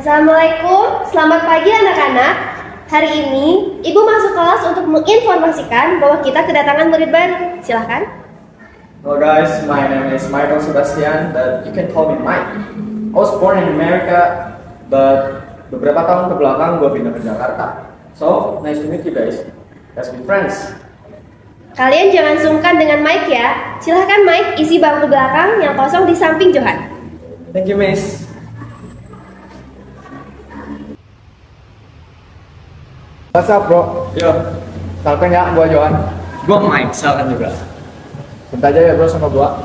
Assalamualaikum, selamat pagi anak-anak. Hari ini Ibu masuk kelas untuk menginformasikan bahwa kita kedatangan murid baru. Silahkan. Hello guys, my name is Michael Sebastian, but you can call me Mike. I was born in America, but beberapa tahun ke belakang gue pindah ke Jakarta. So, nice to meet you guys. Let's be friends. Kalian jangan sungkan dengan Mike ya. Silahkan Mike isi bangku belakang yang kosong di samping Johan. Thank you, Miss. What's up bro? Yo, Salkan ya, gua Johan. gue Mike, silakan juga. Bentar aja ya bro sama gua.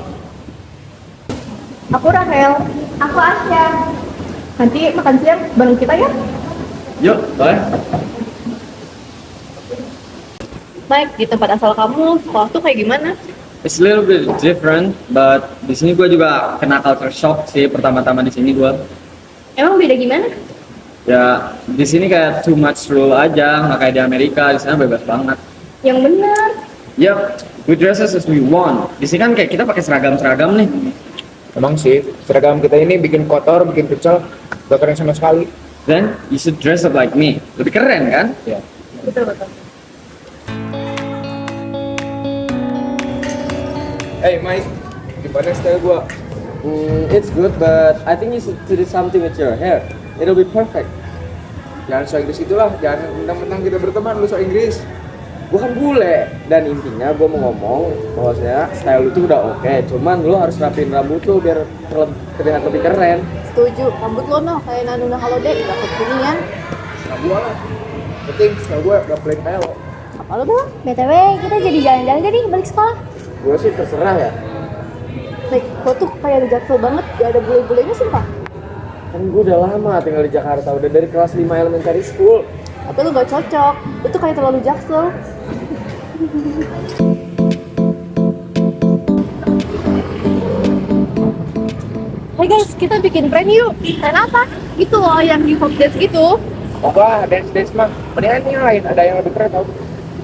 Aku Rahel. Aku Asya. Nanti makan siang bareng kita ya. Yuk, boleh. Mike, di tempat asal kamu, sekolah tuh kayak gimana? It's a little bit different, but di sini gue juga kena culture shock sih pertama-tama di sini gue. Emang beda gimana? Ya, di sini kayak too much rule aja, nggak kayak di Amerika. Di sana bebas banget. Yang benar. Yep, we dresses as we want. Di sini kan kayak kita pakai seragam-seragam nih. Emang sih, seragam kita ini bikin kotor, bikin pecel, gak keren sama sekali. Then you should dress up like me. Lebih keren kan? Ya. Betul. Hey Mike, gimana style gua? It's good, but I think you should do something with your hair. It'll be perfect. Jangan so Inggris itulah, jangan mentang-mentang kita berteman lu so Inggris. Gua kan bule, dan intinya gua mau ngomong bahwasanya style lu tuh udah oke. Cuman lu harus rapiin rambut lu biar terlihat lebih keren. Setuju. Rambut lo no kayak Nanuna Halode, gak kekinian. Nah gua lah. Penting style gua gak plain kayak lo. Apa lu tuh? BTW, kita jadi jalan-jalan jadi balik sekolah. Gua sih terserah ya. Like, lo tuh kayak ada jaksel banget, gak ada bule-bulenya sumpah. Kan gua udah lama tinggal di Jakarta, udah dari kelas 5 elementary school. Tapi lo gak cocok, lo tuh kayak terlalu jaksel. Hey guys, kita bikin brand yuk. Brand apa? Itu loh yang hip hop dance gitu. Wah, dance mah. Mendingan yang lain, ada yang lebih keren tau.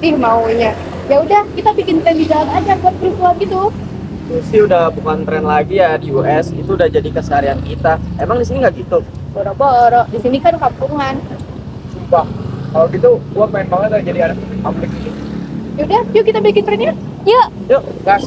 Ih maunya. Ya udah, kita bikin tren di jalan aja buat kerusuhan gitu. Itu sih udah bukan tren lagi ya di US, itu udah jadi keseharian kita. Emang di sini nggak gitu? Boro-boro, di sini kan kampungan. Sumpah, kalau gitu gua pengen banget lah jadi anak publik ini. Yaudah, yuk kita bikin trennya. Yuk. Yuk, gas.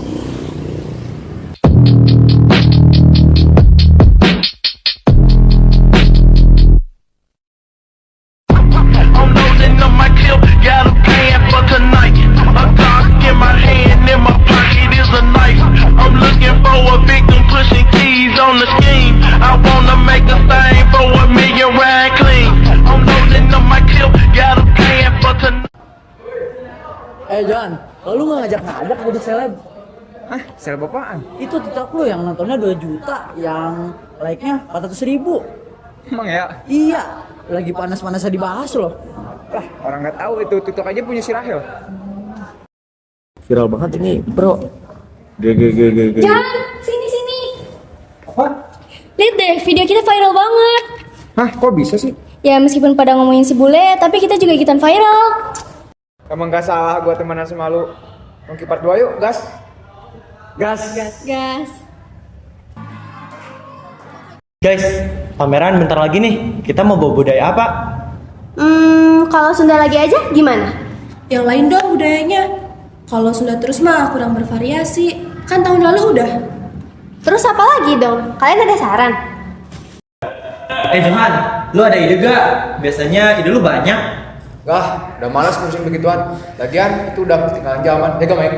I'm loading up my clip, got a plan for tonight. A Glock in my hand, in my pocket is a knife. I'm looking for a victim, pushing keys on the scheme. I wanna make a thing for $1 million ride clean. I'm loading up my clip, got a plan for tonight. John, lu nggak ngajak jadi seleb? Hah, seleb apaan? Itu TikTok lu yang nontonnya 2 juta, yang like-nya 400.000. Emang ya? Iya, lagi panas-panasnya dibahas loh. Lah, orang nggak tahu itu TikTok aja punya si Rahel. Viral banget ini, bro. Jangan, sini. Apa? Lihat deh, video kita viral banget. Hah, kok bisa sih? Ya meskipun pada ngomongin si bule, tapi kita juga ikutan viral. Emang gak salah gua temenan sama lu. Monkey part 2 yuk, gas. Gas. Gas. Guys, pameran bentar lagi nih. Kita mau bawa budaya apa? Kalau Sunda lagi aja gimana? Yang lain dong budayanya. Kalau Sunda terus mah kurang bervariasi. Kan tahun lalu udah. Terus apa lagi dong? Kalian ada saran? Johan, lu ada ide gak? Biasanya ide lu banyak. Udah malas ngurusin begituan. Lagian itu udah ketinggalan zaman. Ya gak, Mike?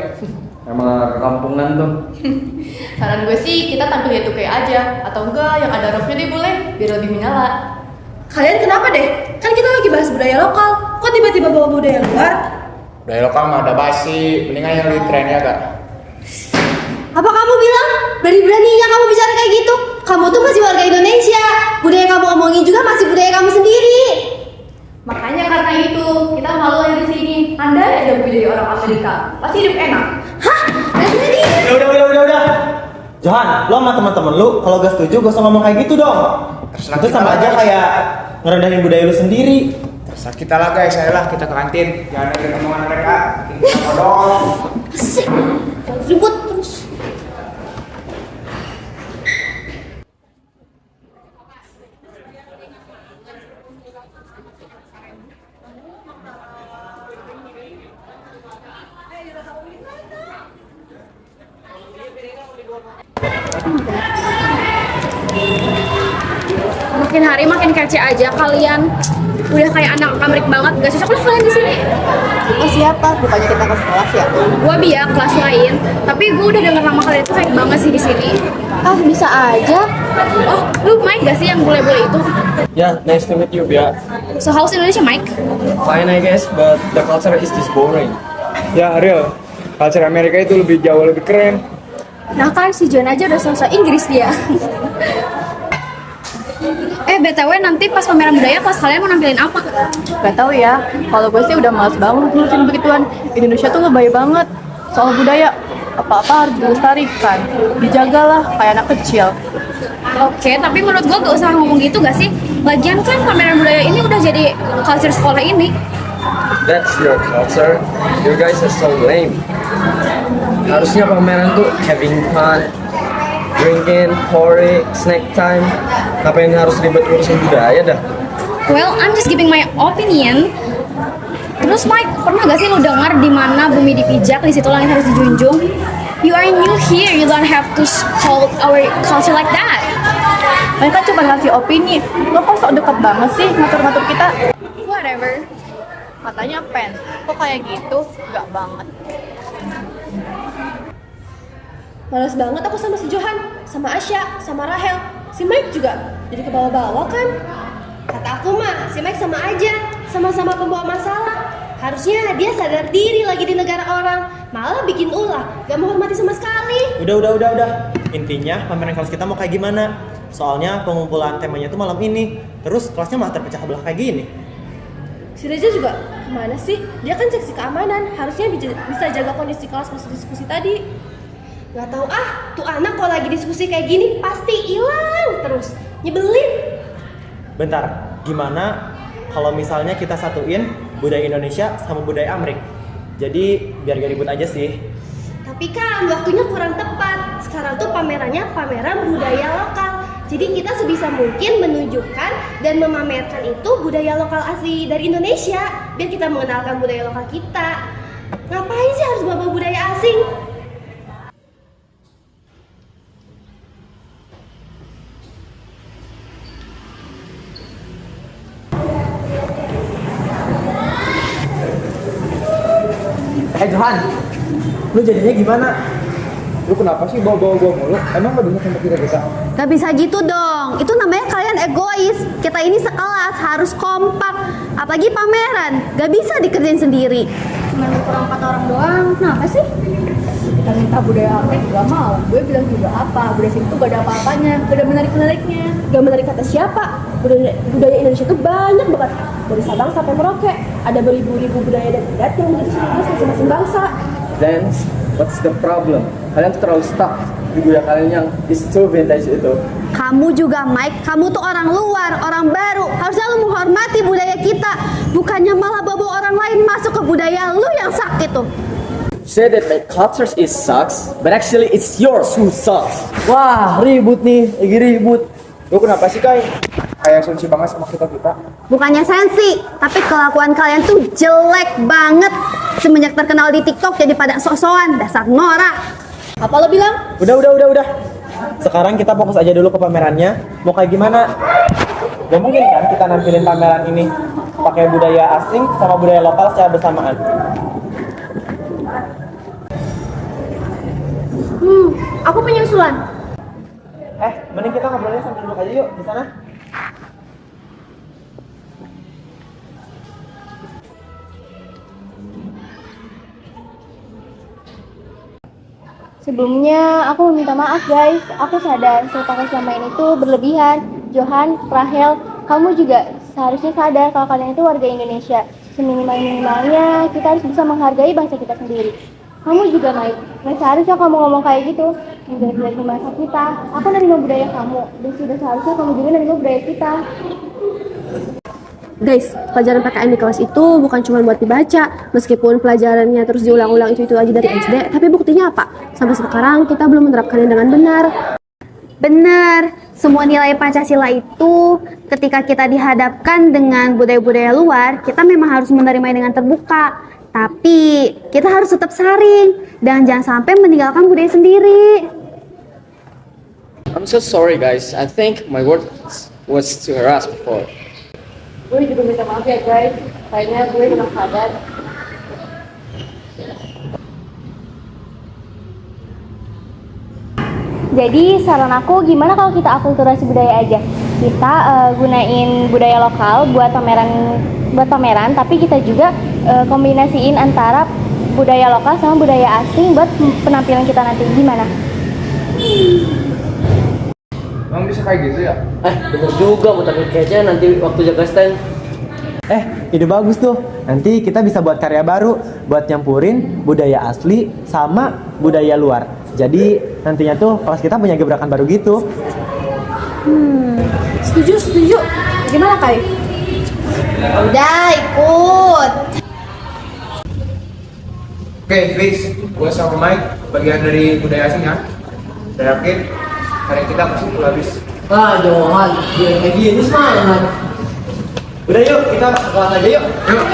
Emang kampungan tuh. Saran gue sih kita tampil itu kayak aja, atau enggak yang ada rocknya deh boleh, biar lebih menyala. Kalian kenapa deh? Kan kita lagi bahas budaya lokal. Kok tiba-tiba bawa budaya luar? Budaya lokal mah ada basi. Mendingan yang di trennya gak? Apa kamu bilang? Berani-beraninya kamu bicara kayak gitu? Kamu tuh masih warga Indonesia. Budaya kamu omongin juga masih budaya kamu sendiri. Makanya karena itu, kita malu aja di sini. Anda ada budaya orang Amerika, pasti hidup enak. Hah? Berani? Udah. Johan, lu sama teman-teman lu kalau gak setuju gak usah ngomong kayak gitu dong. Terserah Itu kita sama lah, aja guys. kayak ngerendahin budaya lu sendiri. Terserah kita lah guys, ayolah kita ke kantin. Jangan ada omongan mereka. Kita bodong. Asik. Ribut terus. makin hari makin kece aja kalian. Udah kayak anak Amerik banget, gak cocok lah kalian di sini. Oh siapa? Bukannya kita ke sekolah ya? Gua Bia, kelas lain, tapi gue udah denger nama kalian tuh kayak banget sih di sini. Ah bisa aja. Oh, lu Mike gak sih yang bule-bule itu? Yeah, nice to meet you, Bia. So how's Indonesia, Mike? Fine, I guess, but the culture is just boring. Ya real, culture Amerika itu jauh lebih keren. Nah kan si John aja udah selesai Inggris dia. BTW nanti pas pameran budaya kelas kalian mau nampilin apa? Gak tahu ya, kalau gue sih udah males banget ngurusin begituan. Indonesia tuh lebay banget soal budaya. Apa-apa harus dilestarikan, dijagalah kayak anak kecil. Oke, tapi menurut gue gak usah ngomong gitu gak sih? Lagian kan pameran budaya ini udah jadi culture sekolah ini. That's your culture. You guys are so lame. Harusnya pameran tuh having fun, drinking, party, snack time. Ngapain harus ribet urusin budaya dah? Well, I'm just giving my opinion. Terus Mike, pernah gak sih lu dengar di mana bumi dipijak, di situ langit harus dijunjung? You are new here, you don't have to hold our culture like that. Mereka cuma ngasih opini, lo kok sok deket banget sih ngatur-ngatur kita? Whatever. Katanya fans, kok kayak gitu? Gak banget. Males banget aku sama si Johan, sama Asya, sama Rahel. Si Mike juga jadi kebawa-bawa kan? Kata aku mah, si Mike sama aja, sama-sama pembawa masalah. Harusnya dia sadar diri lagi di negara orang, malah bikin ulah, gak menghormati sama sekali. Udah. Intinya pameran kelas kita mau kayak gimana? Soalnya pengumpulan temanya tuh malam ini. Terus kelasnya malah terpecah belah kayak gini. Si Reza juga kemana sih? Dia kan seksi keamanan, harusnya bisa jaga kondisi kelas pas diskusi tadi. Gak tahu tuh anak kalau lagi diskusi kayak gini pasti hilang terus, nyebelin. Bentar, gimana kalau misalnya kita satuin budaya Indonesia sama budaya Amerik? Jadi biar gak ribut aja sih. Tapi kan waktunya kurang tepat. Sekarang tuh pamerannya pameran budaya lokal. Jadi kita sebisa mungkin menunjukkan dan memamerkan itu budaya lokal asli dari Indonesia, biar kita mengenalkan budaya lokal kita. Ngapain sih harus bawa budaya asing? Johan, lu jadinya gimana? Lu kenapa sih bawa-bawa gua mulu? Emang gak bisa sama kita? Gak bisa gitu dong, itu namanya kalian egois. Kita ini sekelas, harus kompak. Apalagi pameran, gak bisa dikerjain sendiri. Cuma kurang kata orang doang, kenapa sih? Kita minta budaya Amerik gak mau. Gue bilang juga apa, budaya sini tuh gak ada apa-apanya, gak ada menarik-menariknya. Gak menarik kata siapa? Budaya Indonesia itu banyak banget. Dari Sabang sampai Merauke, ada beribu-ribu budaya dan adat yang menjadi ciri khas masing-masing bangsa. Then, what's the problem? Kalian tuh terlalu stuck di budaya kalian yang is so vintage itu. Kamu juga Mike, kamu tuh orang luar, orang baru. Harusnya lu menghormati budaya kita, bukannya malah bawa orang lain masuk ke budaya lu yang sakit tuh. Say that my culture is sucks, but actually it's yours who sucks. Wah, ribut nih, lagi ribut. Lu kenapa sih Kai? Kayak sensi banget sama kita-kita. Bukannya sensi, tapi kelakuan kalian tuh jelek banget. Semenjak terkenal di TikTok jadi pada sok-sokan, dasar norak. Apa lo bilang? Udah. Sekarang kita fokus aja dulu ke pamerannya. Mau kayak gimana? Gak mungkin kan kita nampilin pameran ini pakai budaya asing sama budaya lokal secara bersamaan. Aku punya usulan. Mending kita ngobrolnya sambil duduk aja yuk di sana. Sebelumnya aku minta maaf guys, aku sadar sikap aku selama ini tuh berlebihan. Johan, Rahel, kamu juga seharusnya sadar kalau kalian itu warga Indonesia. Seminimal-minimalnya kita harus bisa menghargai bangsa kita sendiri. Kamu juga Mike, nggak seharusnya kamu ngomong kayak gitu. Menjelek-jelekin bangsa kita, aku nerima budaya kamu, dan sudah seharusnya kamu juga nerima budaya kita. Guys, pelajaran PKN di kelas itu bukan cuma buat dibaca. Meskipun pelajarannya terus diulang-ulang itu aja dari SD, tapi buktinya apa? Sampai sekarang kita belum menerapkannya dengan benar. Benar, semua nilai Pancasila itu ketika kita dihadapkan dengan budaya-budaya luar, kita memang harus menerimanya dengan terbuka. Tapi kita harus tetap saring dan jangan sampai meninggalkan budaya sendiri. I'm so sorry guys, I think my words was to harass before. Gue juga minta maaf ya guys, kayaknya gue kurang sadar. Jadi saran aku gimana kalau kita akulturasi budaya aja. Kita gunain budaya lokal buat pameran, tapi kita juga kombinasiin antara budaya lokal sama budaya asing buat penampilan kita nanti. Gimana? Emang bisa kayak gitu ya? Bener juga mau tampil kece nanti waktu jaga stand. Ide bagus tuh. Nanti kita bisa buat karya baru, buat nyampurin budaya asli sama budaya luar. Jadi nantinya tuh kelas kita punya gebrakan baru gitu. Setuju. Gimana Kai? Udah ikut. Oke, Fix, gue sama Mike bagian dari budaya asing ya. Saya yakin hari kita pasti full habis. Johan, dia kayak gini semangat. Udah yuk, kita masuk kelas aja yuk. Yuk.